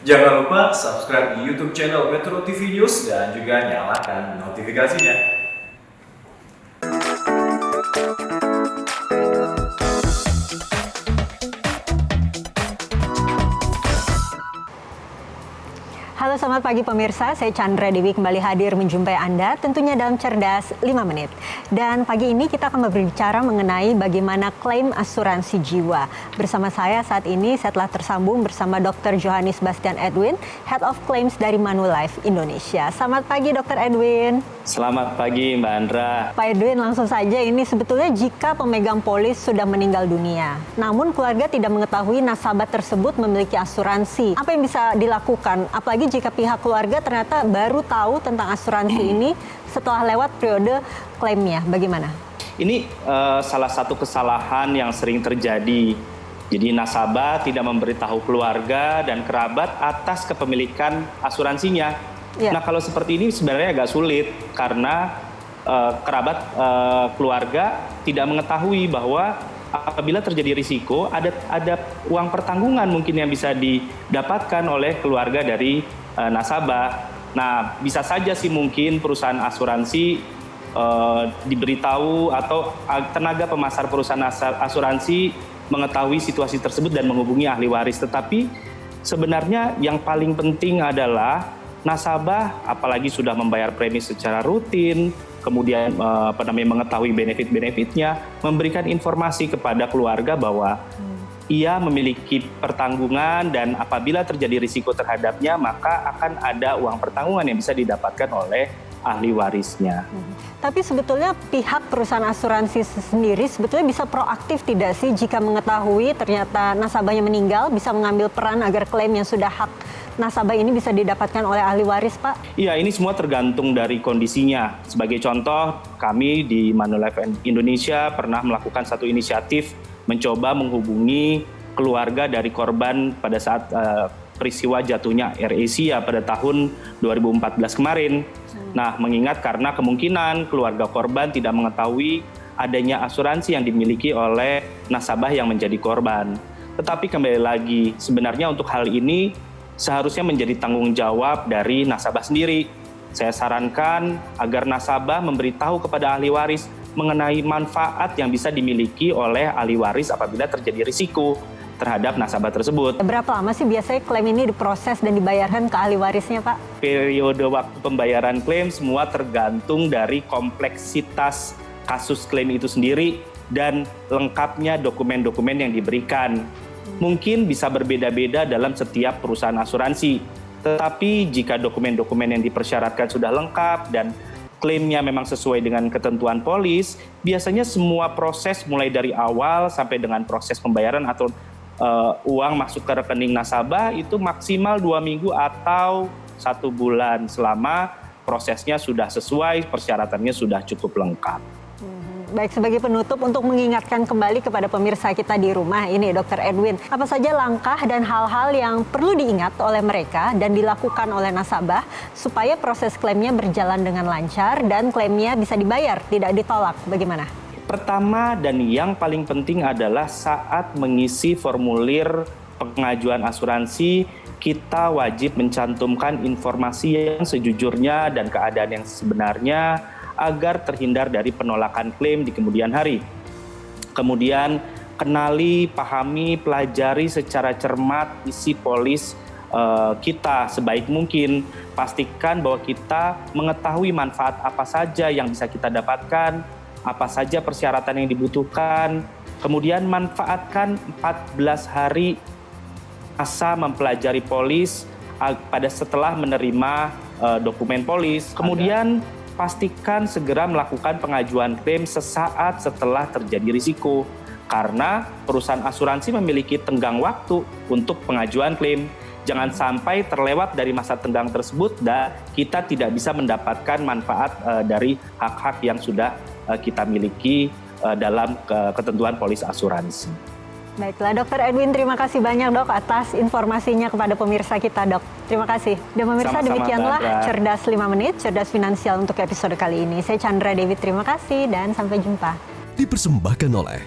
Jangan lupa subscribe di YouTube channel Metro TV News dan juga nyalakan notifikasinya. Halo, selamat pagi pemirsa, saya Chandra Dewi kembali hadir menjumpai Anda tentunya dalam Cerdas 5 Menit. Dan pagi ini kita akan berbicara mengenai bagaimana klaim asuransi jiwa. Bersama saya saat ini saya telah tersambung bersama Dr. Johannes Bastian Edwin, Head of Claims dari Manulife Indonesia. Selamat pagi Dr. Edwin. Selamat pagi Mbak Andra. Pak Edwin, langsung saja ini sebetulnya jika pemegang polis sudah meninggal dunia, namun keluarga tidak mengetahui nasabah tersebut memiliki asuransi, apa yang bisa dilakukan? Apalagi jika pihak keluarga ternyata baru tahu tentang asuransi ini setelah lewat periode klaimnya, bagaimana? Ini salah satu kesalahan yang sering terjadi. Jadi nasabah tidak memberitahu keluarga dan kerabat atas kepemilikan asuransinya. Ya. Nah kalau seperti ini sebenarnya agak sulit karena kerabat keluarga tidak mengetahui bahwa apabila terjadi risiko ada uang pertanggungan mungkin yang bisa didapatkan oleh keluarga dari nasabah. Nah bisa saja sih mungkin perusahaan asuransi diberitahu atau tenaga pemasar perusahaan asuransi mengetahui situasi tersebut dan menghubungi ahli waris. Tetapi sebenarnya yang paling penting adalah nasabah apalagi sudah membayar premi secara rutin, kemudian mengetahui benefit-benefitnya, memberikan informasi kepada keluarga bahwa ia memiliki pertanggungan dan apabila terjadi risiko terhadapnya maka akan ada uang pertanggungan yang bisa didapatkan oleh ahli warisnya. Tapi sebetulnya pihak perusahaan asuransi sendiri sebetulnya bisa proaktif tidak sih jika mengetahui ternyata nasabahnya meninggal, bisa mengambil peran agar klaim yang sudah hak nasabah ini bisa didapatkan oleh ahli waris, Pak? Iya, ini semua tergantung dari kondisinya. Sebagai contoh, kami di Manulife Indonesia pernah melakukan satu inisiatif mencoba menghubungi keluarga dari korban pada saat peristiwa jatuhnya AirAsia pada tahun 2014 kemarin. Nah, mengingat karena kemungkinan keluarga korban tidak mengetahui adanya asuransi yang dimiliki oleh nasabah yang menjadi korban. Tetapi kembali lagi, sebenarnya untuk hal ini seharusnya menjadi tanggung jawab dari nasabah sendiri. Saya sarankan agar nasabah memberitahu kepada ahli waris mengenai manfaat yang bisa dimiliki oleh ahli waris apabila terjadi risiko terhadap nasabah tersebut. Berapa lama sih biasanya klaim ini diproses dan dibayarkan ke ahli warisnya, Pak? Periode waktu pembayaran klaim semua tergantung dari kompleksitas kasus klaim itu sendiri dan lengkapnya dokumen-dokumen yang diberikan. Mungkin bisa berbeda-beda dalam setiap perusahaan asuransi. Tetapi jika dokumen-dokumen yang dipersyaratkan sudah lengkap dan klaimnya memang sesuai dengan ketentuan polis, biasanya semua proses mulai dari awal sampai dengan proses pembayaran atau uang masuk ke rekening nasabah itu maksimal 2 minggu atau 1 bulan selama prosesnya sudah sesuai, persyaratannya sudah cukup lengkap. Baik, sebagai penutup untuk mengingatkan kembali kepada pemirsa kita di rumah ini, Dr. Edwin, apa saja langkah dan hal-hal yang perlu diingat oleh mereka dan dilakukan oleh nasabah supaya proses klaimnya berjalan dengan lancar dan klaimnya bisa dibayar, tidak ditolak, bagaimana? Pertama dan yang paling penting adalah saat mengisi formulir pengajuan asuransi, kita wajib mencantumkan informasi yang sejujurnya dan keadaan yang sebenarnya agar terhindar dari penolakan klaim di kemudian hari. Kemudian kenali, pahami, pelajari secara cermat isi polis kita sebaik mungkin. Pastikan bahwa kita mengetahui manfaat apa saja yang bisa kita dapatkan, apa saja persyaratan yang dibutuhkan. Kemudian manfaatkan 14 hari masa mempelajari polis pada setelah menerima dokumen polis. Kemudian pastikan segera melakukan pengajuan klaim sesaat setelah terjadi risiko. Karena perusahaan asuransi memiliki tenggang waktu untuk pengajuan klaim. Jangan sampai terlewat dari masa tenggang tersebut dan kita tidak bisa mendapatkan manfaat dari hak-hak yang sudah kita miliki dalam ketentuan polis asuransi. Baiklah, Dr. Edwin, terima kasih banyak, Dok, atas informasinya kepada pemirsa kita, Dok. Terima kasih. Dan pemirsa, demikianlah Cerdas 5 Menit, Cerdas Finansial untuk episode kali ini. Saya Chandra Dewi, terima kasih dan sampai jumpa. Dipersembahkan oleh